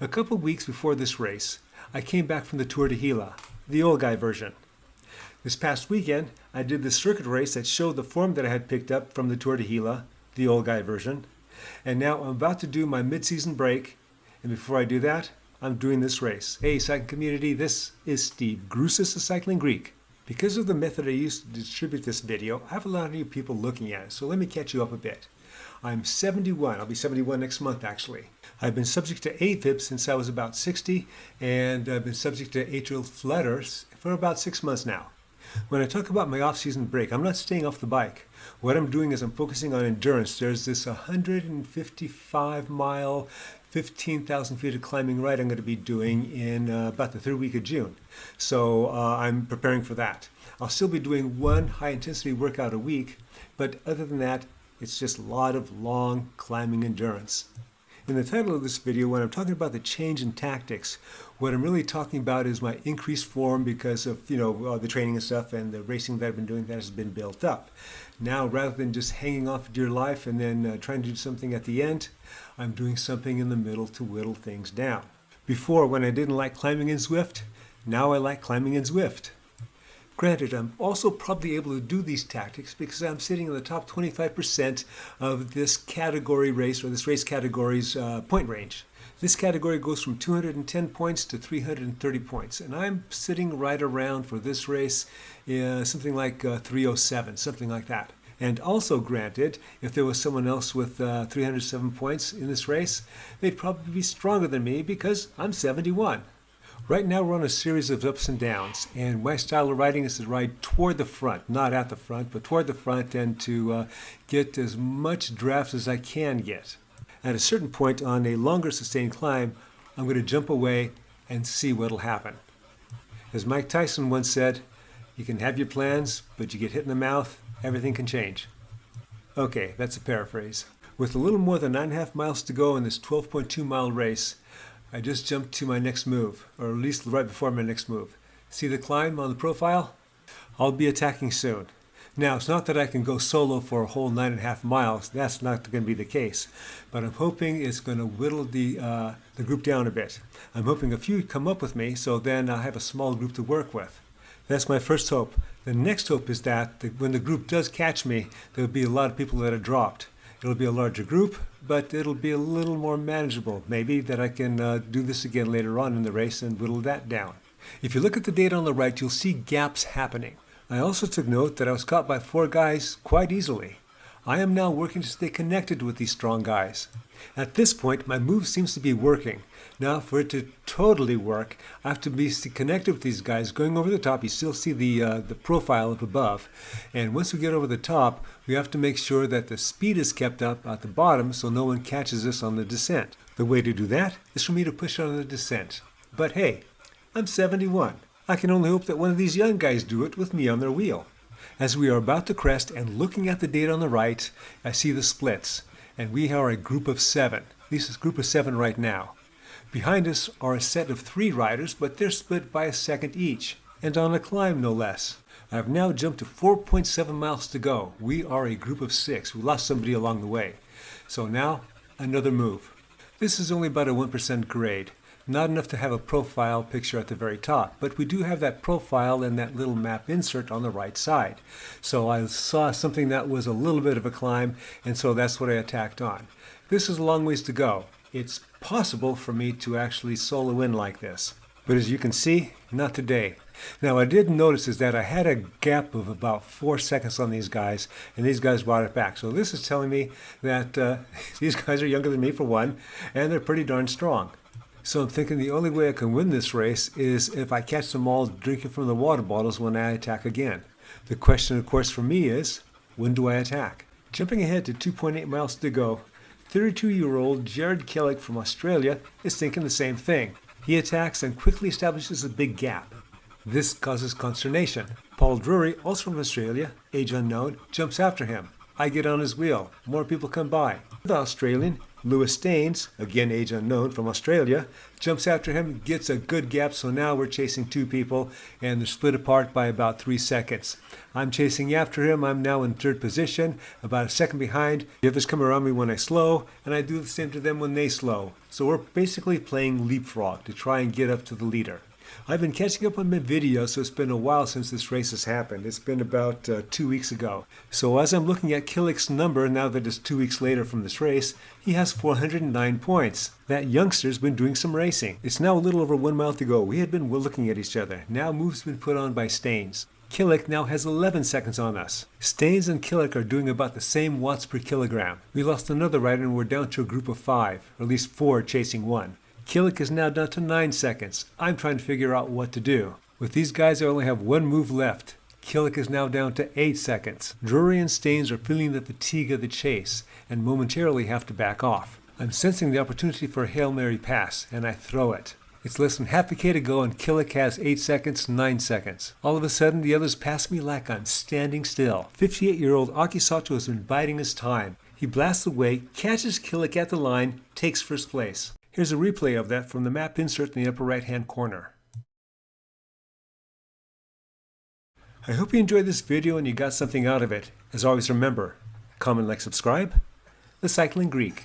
A couple weeks before this race, I came back from the Tour de Gila, the old guy version. This past weekend, I did the circuit race that showed the form that I had picked up from the Tour de Gila, the old guy version. And now I'm about to do my mid-season break. And before I do that, I'm doing this race. Hey, cycling community, this is Steve, Grusis of Cycling Greek. Because of the method I used to distribute this video, I have a lot of new people looking at it, so let me catch you up a bit. I'm 71. I'll be 71 next month, actually. I've been subject to AFib since I was about 60, and I've been subject to atrial flutters for about 6 months now. When I talk about my off-season break, I'm not staying off the bike. What I'm doing is I'm focusing on endurance. There's this 155-mile, 15,000 feet of climbing ride I'm going to be doing in about the third week of June. So I'm preparing for that. I'll still be doing one high-intensity workout a week, but other than that, it's just a lot of long climbing endurance. In the title of this video, when I'm talking about the change in tactics, what I'm really talking about is my increased form because of, the training and stuff and the racing that I've been doing that has been built up. Now, rather than just hanging off dear life and then trying to do something at the end, I'm doing something in the middle to whittle things down. Before, when I didn't like climbing in Zwift, now I like climbing in Zwift. Granted, I'm also probably able to do these tactics because I'm sitting in the top 25% of this category race, or this race category's point range. This category goes from 210 points to 330 points, and I'm sitting right around for this race something like 307, something like that. And also granted, if there was someone else with 307 points in this race, they'd probably be stronger than me because I'm 71. Right now we're on a series of ups and downs, and my style of riding is to ride toward the front, not at the front, but toward the front, and to get as much draft as I can get. At a certain point on a longer sustained climb, I'm going to jump away and see what'll happen. As Mike Tyson once said, you can have your plans, but you get hit in the mouth, everything can change. Okay, that's a paraphrase. With a little more than 9.5 miles to go in this 12.2 mile race, I just jumped to my next move, or at least right before my next move. See the climb on the profile? I'll be attacking soon. Now, it's not that I can go solo for a whole 9.5 miles. That's not going to be the case. But I'm hoping it's going to whittle the group down a bit. I'm hoping a few come up with me, so then I'll have a small group to work with. That's my first hope. The next hope is that when the group does catch me, there'll be a lot of people that are dropped. It'll be a larger group, but it'll be a little more manageable. Maybe that I can do this again later on in the race and whittle that down. If you look at the data on the right, you'll see gaps happening. I also took note that I was caught by 4 guys quite easily. I am now working to stay connected with these strong guys. At this point, my move seems to be working. Now, for it to totally work, I have to be connected with these guys. Going over the top, you still see the profile up above. And once we get over the top, we have to make sure that the speed is kept up at the bottom so no one catches us on the descent. The way to do that is for me to push on the descent. But hey, I'm 71. I can only hope that one of these young guys do it with me on their wheel. As we are about to crest and looking at the data on the right, I see the splits. And we are a group of 7. This is a group of 7 right now. Behind us are a set of 3 riders, but they're split by a second each, and on a climb no less. I've now jumped to 4.7 miles to go. We are a group of 6. We lost somebody along the way. So now, another move. This is only about a 1% grade. Not enough to have a profile picture at the very top, but we do have that profile and that little map insert on the right side. So I saw something that was a little bit of a climb, and so that's what I attacked on. This is a long ways to go. It's possible for me to actually solo in like this, but as you can see, not today. Now, I did notice is that I had a gap of about 4 seconds on these guys, and these guys brought it back. So this is telling me that these guys are younger than me for one, and they're pretty darn strong. So I'm thinking the only way I can win this race is if I catch them all drinking from the water bottles when I attack again. The question, of course, for me is, when do I attack? Jumping ahead to 2.8 miles to go, 32-year-old Jared Kellick from Australia is thinking the same thing. He attacks and quickly establishes a big gap. This causes consternation. Paul Drury, also from Australia, age unknown, jumps after him. I get on his wheel. More people come by. The Australian, Lewis Staines, again age unknown from Australia, jumps after him, gets a good gap, so now we're chasing two people, and they're split apart by about 3 seconds. I'm chasing after him. I'm now in third position, about a second behind. The others come around me when I slow, and I do the same to them when they slow. So we're basically playing leapfrog to try and get up to the leader. I've been catching up on my videos, so it's been a while since this race has happened. It's been about 2 weeks ago. So as I'm looking at Killick's number, now that it's 2 weeks later from this race, he has 409 points. That youngster's been doing some racing. It's now a little over 1 mile to go. We had been looking at each other. Now move's been put on by Staines. Killick now has 11 seconds on us. Staines and Killick are doing about the same watts per kilogram. We lost another rider and we're down to a group of 5, or at least 4 chasing 1. Killick is now down to 9 seconds. I'm trying to figure out what to do. With these guys, I only have 1 move left. Killick is now down to 8 seconds. Drury and Staines are feeling the fatigue of the chase and momentarily have to back off. I'm sensing the opportunity for a Hail Mary pass, and I throw it. It's less than half a K to go, and Killick has 8 seconds, 9 seconds. All of a sudden, the others pass me like I'm standing still. 58-year-old Aki Sato has been biding his time. He blasts away, catches Killick at the line, takes first place. Here's a replay of that from the map insert in the upper right-hand corner. I hope you enjoyed this video and you got something out of it. As always, remember, comment, like, subscribe. The Cycling Greek.